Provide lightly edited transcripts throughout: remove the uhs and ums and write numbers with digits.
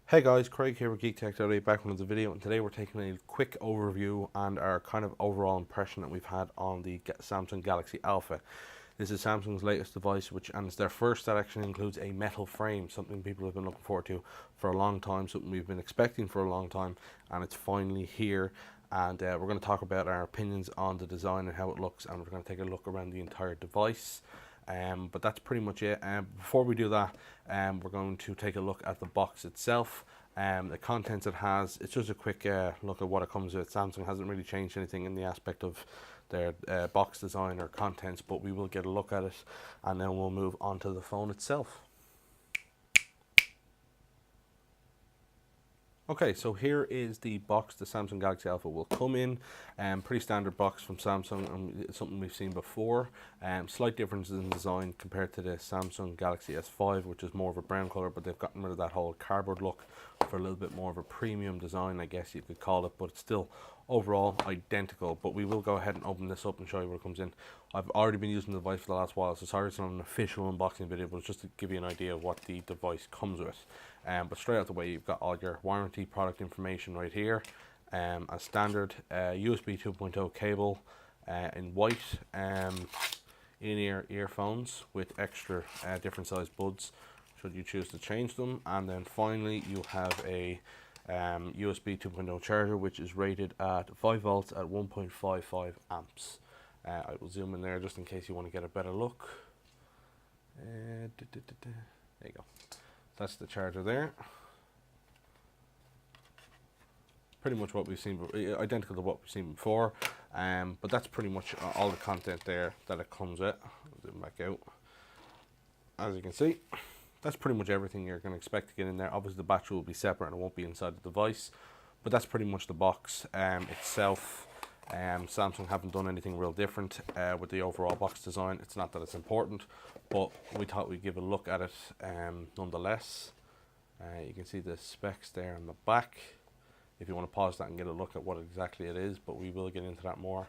Hey guys, Craig here with GeekTech.ie, back with another video, and today we're taking a quick overview and our kind of overall impression that we've had on the Samsung Galaxy Alpha. This is Samsung's latest device, and it's their first that actually includes a metal frame, something people have been looking forward to for a long time, something we've been expecting for a long time, and it's finally here. And we're going to talk about our opinions on the design and how it looks, and we're going to take a look around the entire device. But that's pretty much it. Before we do that, we're going to take a look at the box itself. The contents it has, it's just a quick look at what it comes with. Samsung hasn't really changed anything in the aspect of their box design or contents, but we will get a look at it and then we'll move on to the phone itself. Okay, so here is the box the Samsung Galaxy Alpha will come in. Pretty standard box from Samsung, and it's something we've seen before. Slight differences in design compared to the Samsung Galaxy S5, which is more of a brown color, but they've gotten rid of that whole cardboard look for a little bit more of a premium design, I guess you could call it, but it's still overall identical. But we will go ahead and open this up and show you where it comes in. I've already been using the device for the last while, so sorry it's not an official unboxing video, but it's just to give you an idea of what the device comes with. But straight out the way, you've got all your warranty product information right here. A standard USB 2.0 cable in white, in-ear earphones with extra different size buds should you choose to change them. And then finally you have a USB 2.0 charger, which is rated at 5 volts at 1.55 amps. I will zoom in there just in case you want to get a better look. There you go. That's the charger there. Pretty much what we've seen, identical to what we've seen before. But that's pretty much all the content there that it comes with. I'll zoom back out. As you can see, that's pretty much everything you're going to expect to get in there. Obviously the battery will be separate and it won't be inside the device, but that's pretty much the box itself. Samsung haven't done anything real different with the overall box design. It's not that it's important, but we thought we'd give a look at it nonetheless. You can see the specs there on the back if you want to pause that and get a look at what exactly it is, but we will get into that more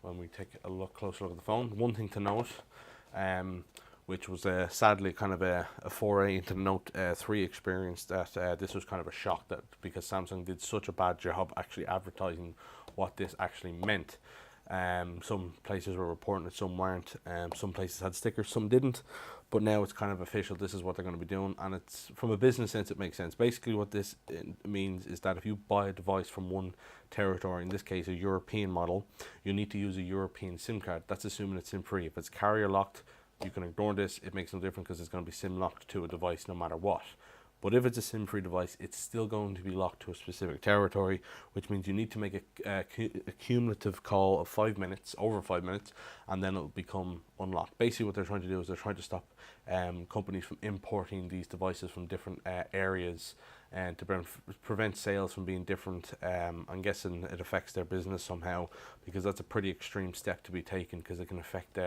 when we take a closer look at the phone. One thing to note, which was sadly kind of a foray into the Note 3 experience, that this was kind of a shock, that because Samsung did such a bad job actually advertising what this actually meant. Some places were reporting it, some weren't. Some places had stickers, some didn't. But now it's kind of official. This is what they're going to be doing, and it's, from a business sense, it makes sense. Basically what this means is that if you buy a device from one territory, in this case a European model, you need to use a European SIM card. That's assuming it's SIM free. If it's carrier locked, you can ignore this. It makes no difference because it's going to be SIM locked to a device no matter what. But if it's a SIM-free device, it's still going to be locked to a specific territory, which means you need to make a cumulative call of 5 minutes, over 5 minutes, and then it'll become unlocked. Basically what they're trying to do is they're trying to stop companies from importing these devices from different areas, and to prevent sales from being different. I'm guessing it affects their business somehow, because that's a pretty extreme step to be taken, because it can affect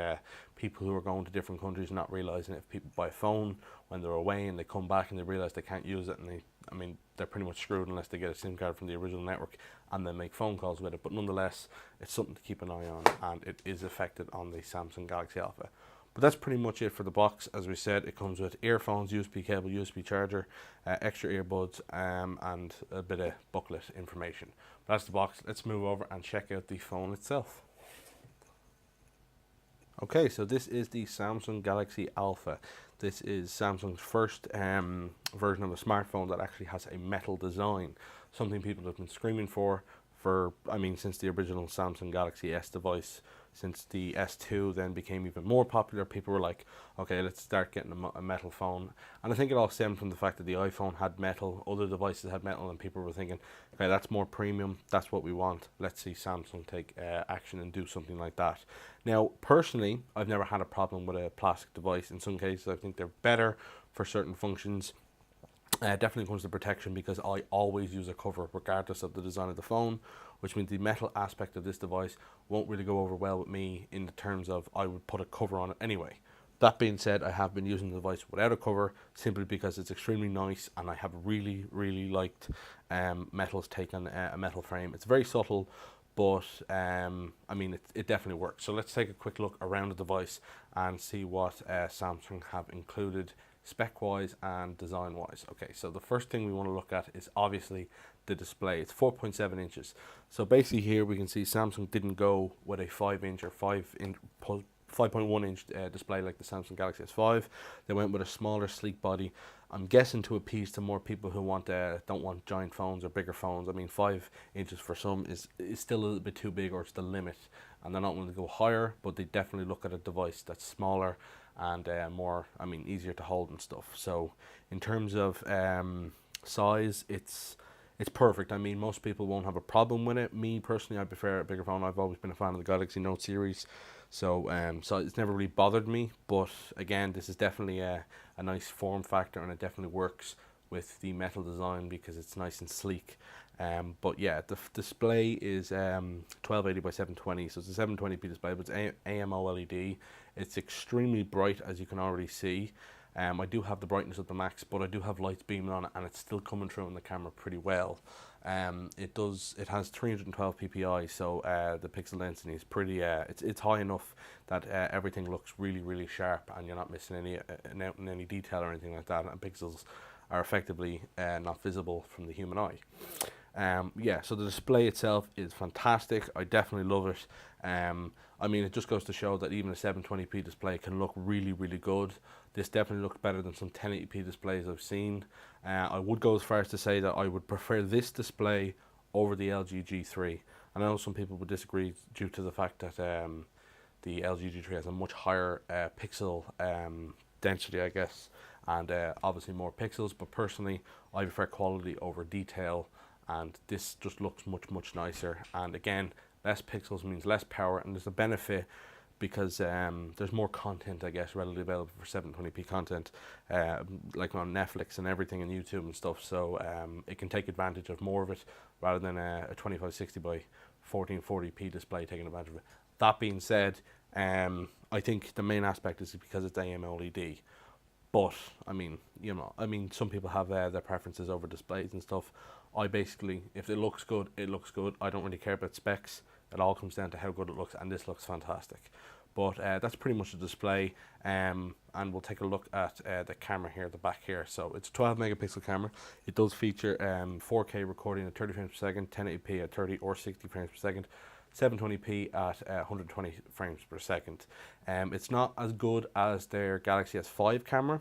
people who are going to different countries not realizing it. If people buy a phone when they're away and they come back and they realize they can't use it, and they're pretty much screwed unless they get a SIM card from the original network and then make phone calls with it. But nonetheless, it's something to keep an eye on, and it is affected on the Samsung Galaxy Alpha. But that's pretty much it for the box. As we said, it comes with earphones, USB cable, USB charger, extra earbuds, and a bit of booklet information. But that's the box. Let's move over and check out the phone itself. Okay, so this is the Samsung Galaxy Alpha. This is Samsung's first version of a smartphone that actually has a metal design. Something people have been screaming for, since the original Samsung Galaxy S device. Since the S2 then became even more popular, people were like, okay, let's start getting a metal phone. And I think it all stemmed from the fact that the iPhone had metal, other devices had metal, and people were thinking, okay, that's more premium, that's what we want. Let's see Samsung take action and do something like that. Now, personally, I've never had a problem with a plastic device. In some cases, I think they're better for certain functions. Definitely comes to protection, because I always use a cover regardless of the design of the phone, which means the metal aspect of this device won't really go over well with me in the terms of I would put a cover on it anyway. That being said, I have been using the device without a cover simply because it's extremely nice, and I have really liked Metal's take on a metal frame. It's very subtle, but it definitely works. So let's take a quick look around the device and see what Samsung have included spec wise and design wise. Okay, so the first thing we want to look at is obviously the display. It's 4.7 inches. So basically here we can see Samsung didn't go with a 5-inch or 5.1 inch display like the Samsung Galaxy S5. They went with a smaller, sleek body. I'm guessing to appease to more people who don't want giant phones or bigger phones. I mean, 5 inches for some is still a little bit too big, or it's the limit, and they're not willing to go higher. But they definitely look at a device that's smaller and more, I mean, easier to hold and stuff. So in terms of size, it's perfect. I mean, most people won't have a problem with it. Me personally, I prefer a bigger phone. I've always been a fan of the Galaxy Note series, so it's never really bothered me. But again, this is definitely a nice form factor, and it definitely works with the metal design because it's nice and sleek. But yeah, the display is 1280 by 720, so it's a 720p display, but it's AMOLED. It's extremely bright, as you can already see. I do have the brightness at the max, but I do have lights beaming on it, and it's still coming through in the camera pretty well. It has 312 ppi, so the pixel density is pretty. It's high enough that everything looks really sharp, and you're not missing any detail or anything like that. And pixels are effectively not visible from the human eye. Yeah, so the display itself is fantastic. I definitely love it. I mean, it just goes to show that even a 720p display can look really good. This definitely looks better than some 1080p displays I've seen. I would go as far as to say that I would prefer this display over the LG G3. And I know some people would disagree due to the fact that the LG G3 has a much higher pixel density, I guess, and obviously more pixels. But personally, I prefer quality over detail, and this just looks much nicer. And again, less pixels means less power, and there's a benefit because there's more content, I guess, readily available for 720p content, like on Netflix and everything, and YouTube and stuff. So it can take advantage of more of it rather than a 2560 by 1440p display taking advantage of it. That being said, I think the main aspect is because it's AMOLED. But I mean, some people have their preferences over displays and stuff. I basically, if it looks good, it looks good. I don't really care about specs. It all comes down to how good it looks, and this looks fantastic. But that's pretty much the display, and we'll take a look at the camera here, the back here. So it's a 12 megapixel camera. It does feature 4K recording at 30 frames per second, 1080p at 30 or 60 frames per second, 720p at 120 frames per second. It's not as good as their Galaxy S5 camera,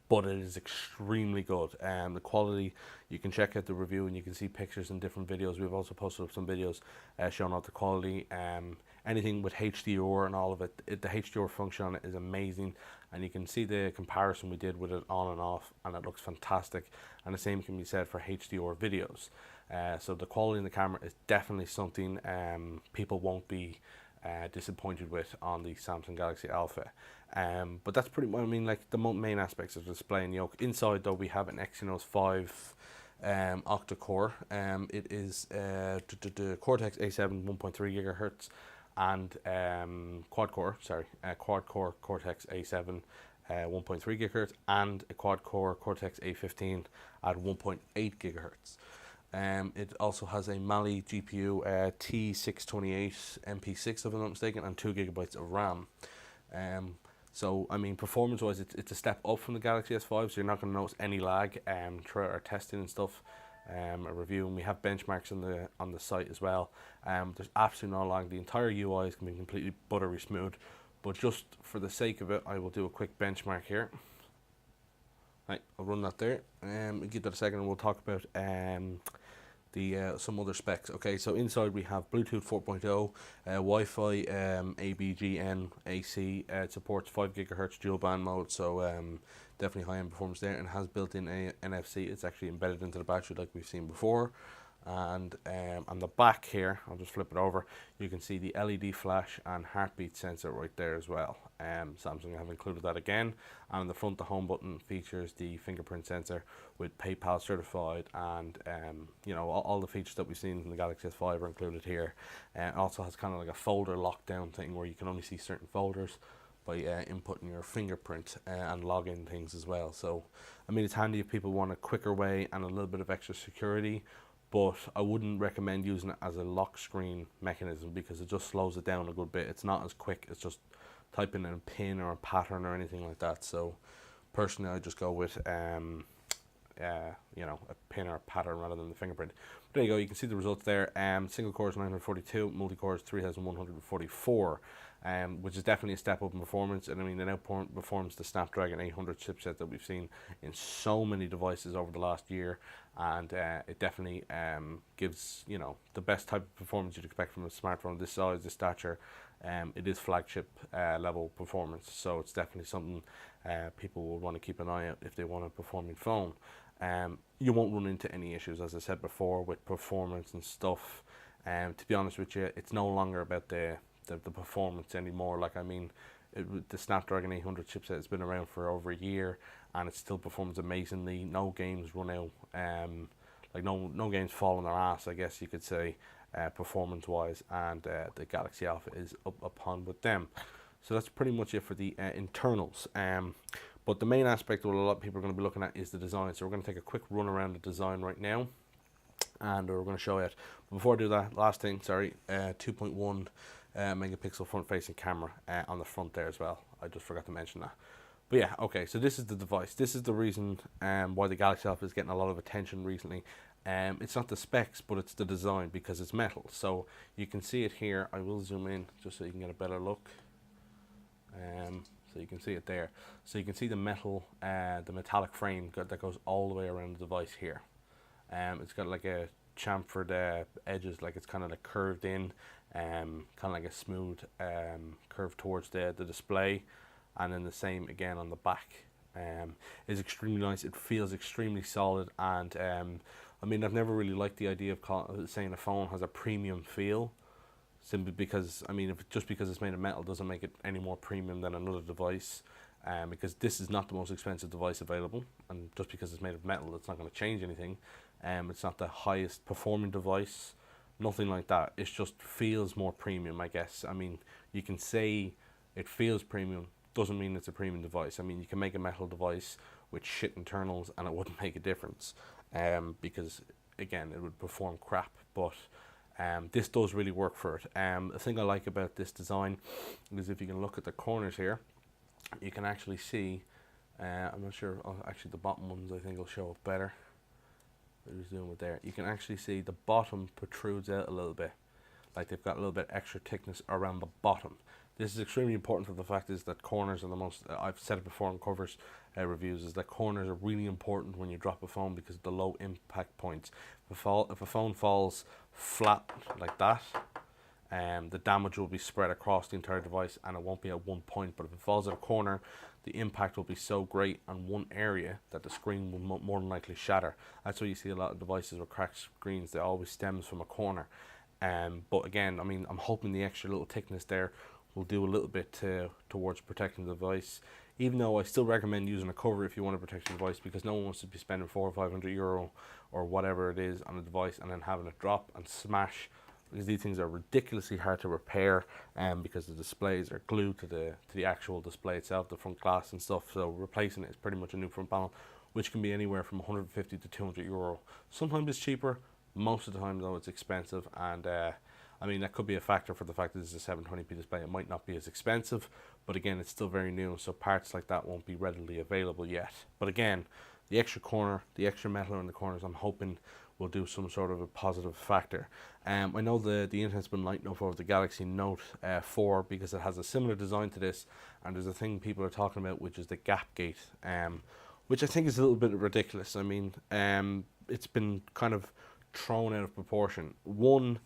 but it is extremely good. The quality, you can check out the review and you can see pictures and different videos. We've also posted up some videos showing off the quality. Anything with HDR and all of it, the HDR function on it is amazing, and you can see the comparison we did with it on and off, and it looks fantastic. And the same can be said for HDR videos. So the quality in the camera is definitely something people won't be disappointed with on the Samsung Galaxy Alpha. But that's pretty much, I mean, like the main aspects of the display and yoke. Inside though, we have an Exynos 5 Octa core. It is Cortex A7 1.3 gigahertz and quad core Cortex A7 1.3 gigahertz and a quad core Cortex A15 at 1.8 gigahertz. It also has a Mali GPU T628 MP6 if I'm not mistaken, and 2 gigabytes of RAM. So I mean, performance wise, it's a step up from the Galaxy S5, so you're not going to notice any lag throughout our testing and stuff. A review, and we have benchmarks on the site as well. There's absolutely no lag. The entire UI is going to be completely buttery smooth, but just for the sake of it, I will do a quick benchmark here. Right, I'll run that there. Give that a second and we'll talk about some other specs. Okay, so inside we have Bluetooth 4.0, Wi-Fi, ABGN, AC. It supports 5 gigahertz dual band mode, so definitely high end performance there, and has built-in NFC. It's actually embedded into the battery like we've seen before. And on the back here, I'll just flip it over, you can see the LED flash and heartbeat sensor right there as well. Samsung have included that again. And on the front, the home button features the fingerprint sensor with PayPal certified, and all the features that we've seen in the Galaxy S5 are included here. It also has kind of like a folder lockdown thing where you can only see certain folders by inputting your fingerprint and login things as well. So I mean, it's handy if people want a quicker way and a little bit of extra security, but I wouldn't recommend using it as a lock screen mechanism because it just slows it down a good bit. It's not as quick as just typing in a pin or a pattern or anything like that. So Personally, I just go with you know, a pin or a pattern rather than the fingerprint. But there you go. You can see the results there. Single core is 942, multi-core is 3144, which is definitely a step up in performance. And I mean, it outperforms the Snapdragon 800 chipset that we've seen in so many devices over the last year. And it definitely gives, you know, the best type of performance you'd expect from a smartphone this size, this stature. It is flagship level performance, so it's definitely something people will want to keep an eye out if they want a performing phone. You won't run into any issues, as I said before, with performance and stuff. To be honest with you, it's no longer about the performance anymore. Like, I mean, the Snapdragon 800 chipset has been around for over a year, and it still performs amazingly. No games run out, like no games fall on their ass, I guess you could say, performance wise, and the Galaxy Alpha is up upon with them. So that's pretty much it for the internals. But the main aspect what a lot of people are going to be looking at is the design. So we're going to take a quick run around the design right now, and we're going to show it. But before I do that, last thing, sorry, 2.1 megapixel front facing camera on the front there as well. I just forgot to mention that. But yeah, okay, so this is the device. This is the reason why the Galaxy Alpha is getting a lot of attention recently. It's not the specs, but it's the design, because it's metal. So you can see it here. I will zoom in just so you can get a better look. So you can see it there. So you can see the metal, the metallic frame that goes all the way around the device here. It's got like a chamfered edges, like it's kind of like curved in, kind of like a smooth curve towards the display, and then the same again on the back. Is extremely nice. It feels extremely solid, and I mean, I've never really liked the idea of saying a phone has a premium feel, simply because, I mean, just because it's made of metal doesn't make it any more premium than another device, because this is not the most expensive device available, and just because it's made of metal, it's not going to change anything. It's not the highest performing device, nothing like that. It just feels more premium, I guess. I mean, you can say it feels premium, doesn't mean it's a premium device. I mean, you can make a metal device with shit internals and it wouldn't make a difference, because again, it would perform crap. But this does really work for it. The thing I like about this design is if you can look at the corners here, you can actually see, I'm not sure, actually the bottom ones I think will show up better. I'll just zoom it there. You can actually see the bottom protrudes out a little bit, like they've got a little bit extra thickness around the bottom. This is extremely important for the fact is that corners are the most, I've said it before in covers reviews, is that corners are really important when you drop a phone because of the low impact points. If a phone falls flat like that, the damage will be spread across the entire device and it won't be at one point. But if it falls at a corner, the impact will be so great on one area that the screen will more than likely shatter. That's why you see a lot of devices with cracked screens, they always stems from a corner. But again, I mean, I'm hoping the extra little thickness there will do a little bit towards protecting the device, even though I still recommend using a cover if you want to protect your device, because no one wants to be spending €400 or €500 or whatever it is on a device and then having it drop and smash, because these things are ridiculously hard to repair, because the displays are glued to the actual display itself, the front glass and stuff. So replacing it is pretty much a new front panel, which can be anywhere from €150 to €200. Sometimes it's cheaper, most of the time though it's expensive, and I mean, that could be a factor for the fact that this is a 720p display. It might not be as expensive, but again, it's still very new, so parts like that won't be readily available yet. But again, the extra corner, the extra metal in the corners, I'm hoping will do some sort of a positive factor. I know the internet's been lighting up over the Galaxy Note 4 because it has a similar design to this, and there's a thing people are talking about, which is the gap gate, which I think is a little bit ridiculous. I mean, it's been kind of thrown out of proportion. One,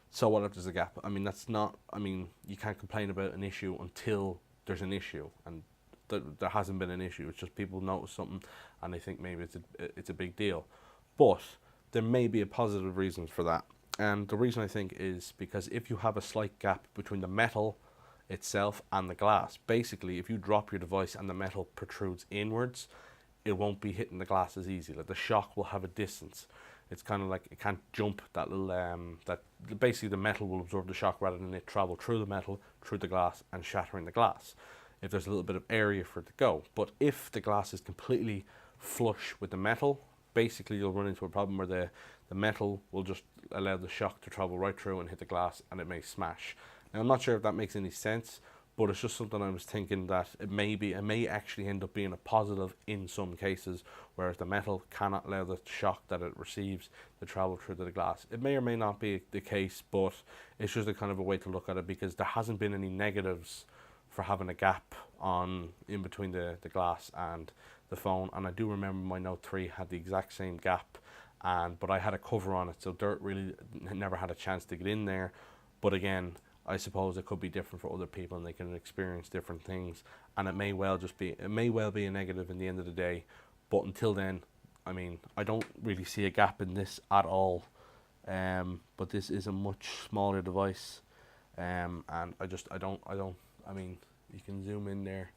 so what if there's a gap? I mean, that's not, I mean, you can't complain about an issue until there's an issue, and there hasn't been an issue. It's just people notice something and they think maybe it's a big deal. But there may be a positive reason for that. And the reason I think is because if you have a slight gap between the metal itself and the glass, basically if you drop your device and the metal protrudes inwards, it won't be hitting the glass as easy. Like, the shock will have a distance. It's kind of like it can't jump that little, that basically the metal will absorb the shock rather than it travel through the metal, through the glass and shattering the glass, if there's a little bit of area for it to go. But if the glass is completely flush with the metal, basically you'll run into a problem where the metal will just allow the shock to travel right through and hit the glass, and it may smash. Now, I'm not sure if that makes any sense, but it's just something I was thinking that it may actually end up being a positive in some cases, whereas the metal cannot allow the shock that it receives to travel through to the glass. It may or may not be the case, but it's just a kind of a way to look at it, because there hasn't been any negatives for having a gap in between the glass and the phone. And I do remember my Note 3 had the exact same gap, but I had a cover on it, so dirt really never had a chance to get in there. But again, I suppose it could be different for other people, and they can experience different things, and it may well be a negative in the end of the day. But until then, I mean, I don't really see a gap in this at all. But this is a much smaller device, and I mean, you can zoom in there.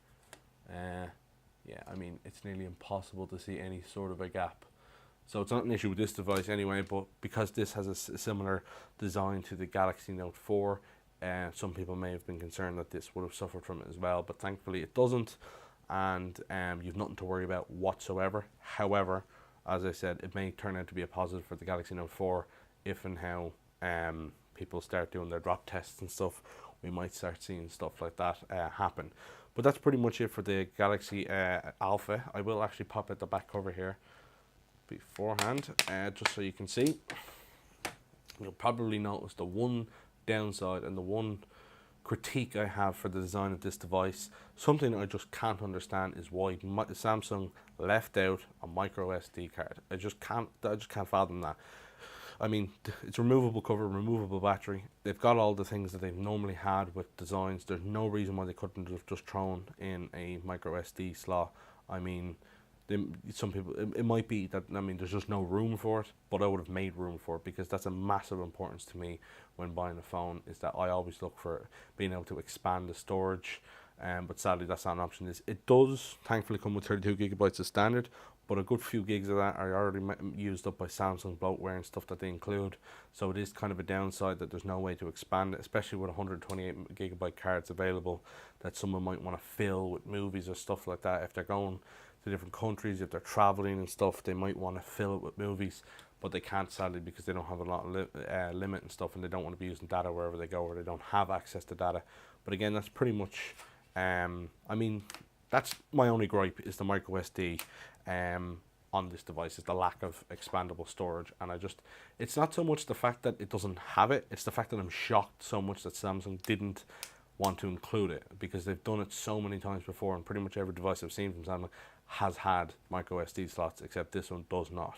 Yeah, I mean, it's nearly impossible to see any sort of a gap. So it's not an issue with this device anyway, but because this has a similar design to the Galaxy Note 4, some people may have been concerned that this would have suffered from it as well, but thankfully it doesn't, and you've nothing to worry about whatsoever. However, as I said, it may turn out to be a positive for the Galaxy Note 4 if and how people start doing their drop tests and stuff. We might start seeing stuff like that happen. But that's pretty much it for the Galaxy Alpha. I will actually pop out the back cover here beforehand, just so you can see. You'll probably notice the one downside and the one critique I have for the design of this device. Something I just can't understand is why Samsung left out a micro SD card. I just can't fathom that. I mean, it's removable cover, removable battery. They've got all the things that they've normally had with designs. There's no reason why they couldn't have just thrown in a micro SD slot. I mean, some people, it might be that, I mean, there's just no room for it, but I would have made room for it, because that's a massive importance to me when buying a phone, is that I always look for being able to expand the storage. But sadly, that's not an option. It does thankfully come with 32 gigabytes as standard, but a good few gigs of that are already used up by Samsung bloatware and stuff that they include. So it is kind of a downside that there's no way to expand it, especially with 128 gigabyte cards available that someone might want to fill with movies or stuff like that. If they're going to different countries, if they're traveling and stuff, they might want to fill it with movies, but they can't, sadly, because they don't have a lot of limit and stuff, and they don't want to be using data wherever they go, or they don't have access to data. But again, that's pretty much, I mean, that's my only gripe, is the micro SD on this device, is the lack of expandable storage. And it's not so much the fact that it doesn't have it, it's the fact that I'm shocked so much that Samsung didn't want to include it, because they've done it so many times before, and pretty much every device I've seen from Samsung has had micro SD slots, except this one does not.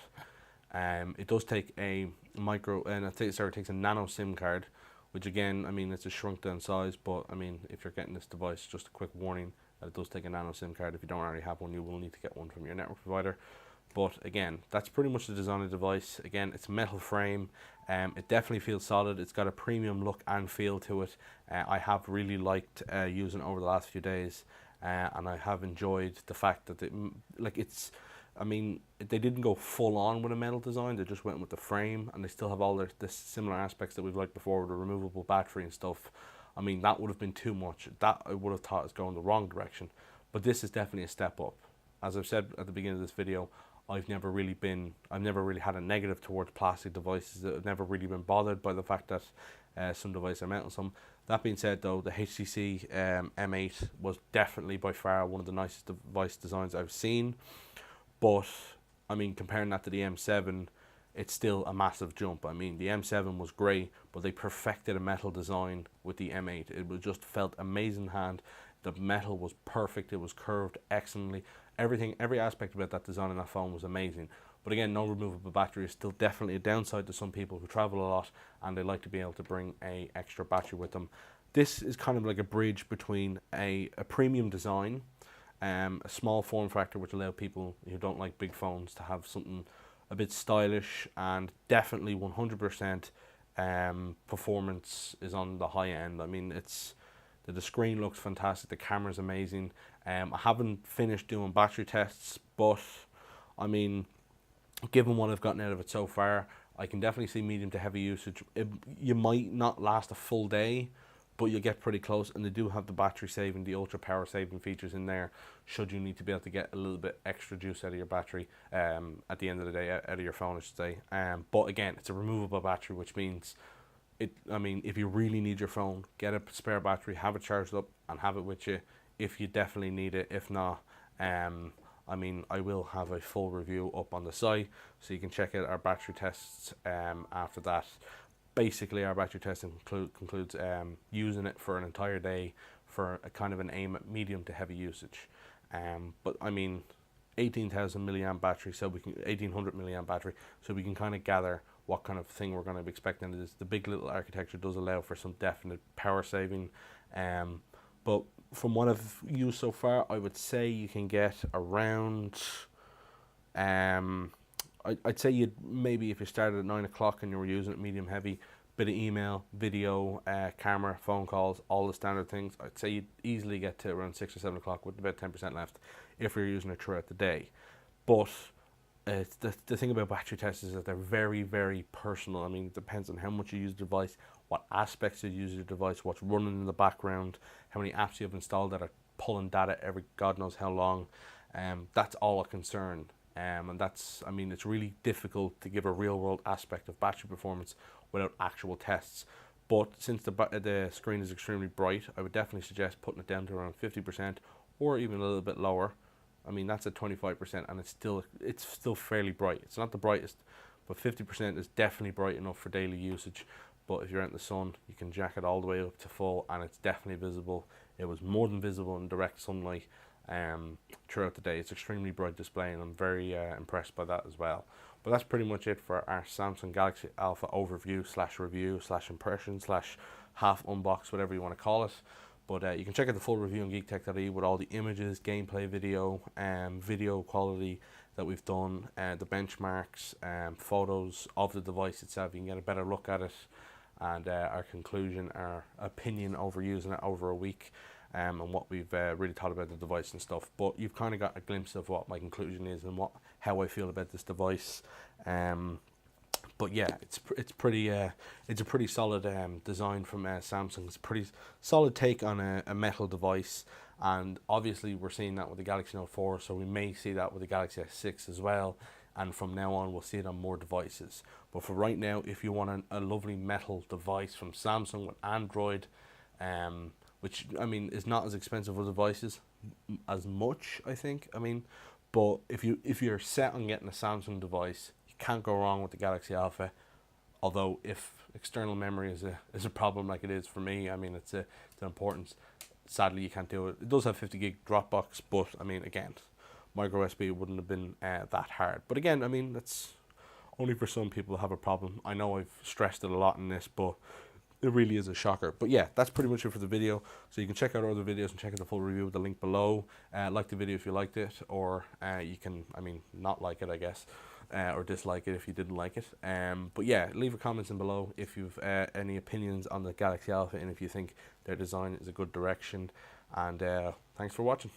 It does take a it takes a nano SIM card, which again, I mean, it's a shrunk down size, but I mean, if you're getting this device, just a quick warning that it does take a nano SIM card. If you don't already have one, you will need to get one from your network provider. But again, that's pretty much the design of the device. Again, it's metal frame. It definitely feels solid. It's got a premium look and feel to it. I have really liked using it over the last few days, and I have enjoyed the fact that I mean, they didn't go full on with a metal design. They just went with the frame, and they still have all the similar aspects that we've liked before with the removable battery and stuff. I mean, that would have been too much. That I would have thought is going the wrong direction. But this is definitely a step up. As I've said at the beginning of this video, I've never really had a negative towards plastic devices. I've never really been bothered by the fact that some devices are metal. Some. That being said, though, the HTC M8 was definitely by far one of the nicest device designs I've seen. But I mean, comparing that to the M7, it's still a massive jump. I mean, the M7 was great, but they perfected a metal design with the M8. It was just felt amazing in hand. The metal was perfect. It was curved excellently. Every aspect about that design in that phone was amazing. But again, no removable battery is still definitely a downside to some people who travel a lot and they like to be able to bring a extra battery with them. This is kind of like a bridge between a premium design, a small form factor which allow people who don't like big phones to have something a bit stylish, and definitely 100% performance is on the high end. I mean, the screen looks fantastic, the camera's amazing. I haven't finished doing battery tests, but I mean, given what I've gotten out of it so far, I can definitely see medium to heavy usage. You might not last a full day, but you get pretty close, and they do have the battery saving, the ultra power saving features in there, should you need to be able to get a little bit extra juice out of your battery at the end of the day, out of your phone, I should say. But again, it's a removable battery, which means I mean, if you really need your phone, get a spare battery, have it charged up, and have it with you if you definitely need it. If not, I mean, I will have a full review up on the site, so you can check out our battery tests after that. Basically, our battery testing concludes using it for an entire day for a kind of an aim at medium to heavy usage. But I mean, 18,000 milliamp battery, so we can 1800 milliamp battery, so we can kind of gather what kind of thing we're going to be expecting. The big little architecture does allow for some definite power saving, but from what I've used so far, I would say you can get around I'd say you'd maybe, if you started at 9 o'clock and you were using it medium heavy, bit of email, video, camera, phone calls, all the standard things, I'd say you'd easily get to around 6 or 7 o'clock with about 10% left if you're using it throughout the day. But the thing about battery tests is that they're very, very personal. I mean, it depends on how much you use the device, what aspects you use the device, what's running in the background, how many apps you have installed that are pulling data every God knows how long. That's all a concern. And that's, I mean, it's really difficult to give a real world aspect of battery performance without actual tests. But since the screen is extremely bright, I would definitely suggest putting it down to around 50% or even a little bit lower. I mean, that's at 25% and it's still fairly bright. It's not the brightest, but 50% is definitely bright enough for daily usage. But if you're out in the sun, you can jack it all the way up to full and it's definitely visible. It was more than visible in direct sunlight throughout the day. It's extremely bright display and I'm very impressed by that as well. But that's pretty much it for our Samsung Galaxy Alpha overview / review / impression / half unbox, whatever you want to call it. But you can check out the full review on geektech.ie with all the images, gameplay video, video quality that we've done, the benchmarks, photos of the device itself. You can get a better look at it, and our conclusion, our opinion over using it over a week, and what we've really thought about the device and stuff. But you've kind of got a glimpse of what my conclusion is and how I feel about this device. But yeah, it's a pretty solid design from Samsung. It's a pretty solid take on a metal device, and obviously we're seeing that with the Galaxy Note 4, so we may see that with the Galaxy S6 as well, and from now on we'll see it on more devices. But for right now, if you want a lovely metal device from Samsung with Android, which I mean is not as expensive as devices as much, I think. I mean, but if you're set on getting a Samsung device, can't go wrong with the Galaxy Alpha. Although if external memory is a problem like it is for me, I mean it's an importance. Sadly, you can't do it. It does have 50 gig Dropbox, but I mean again, micro USB wouldn't have been that hard. But again, I mean that's only for some people to have a problem. I know I've stressed it a lot in this, but it really is a shocker. But yeah, that's pretty much it for the video. So you can check out our other videos and check out the full review with the link below. Like the video if you liked it, or you can, I mean, not like it, I guess. Or dislike it if you didn't like it. But yeah, leave a comments in below if you've any opinions on the Galaxy Alpha and if you think their design is a good direction. And thanks for watching.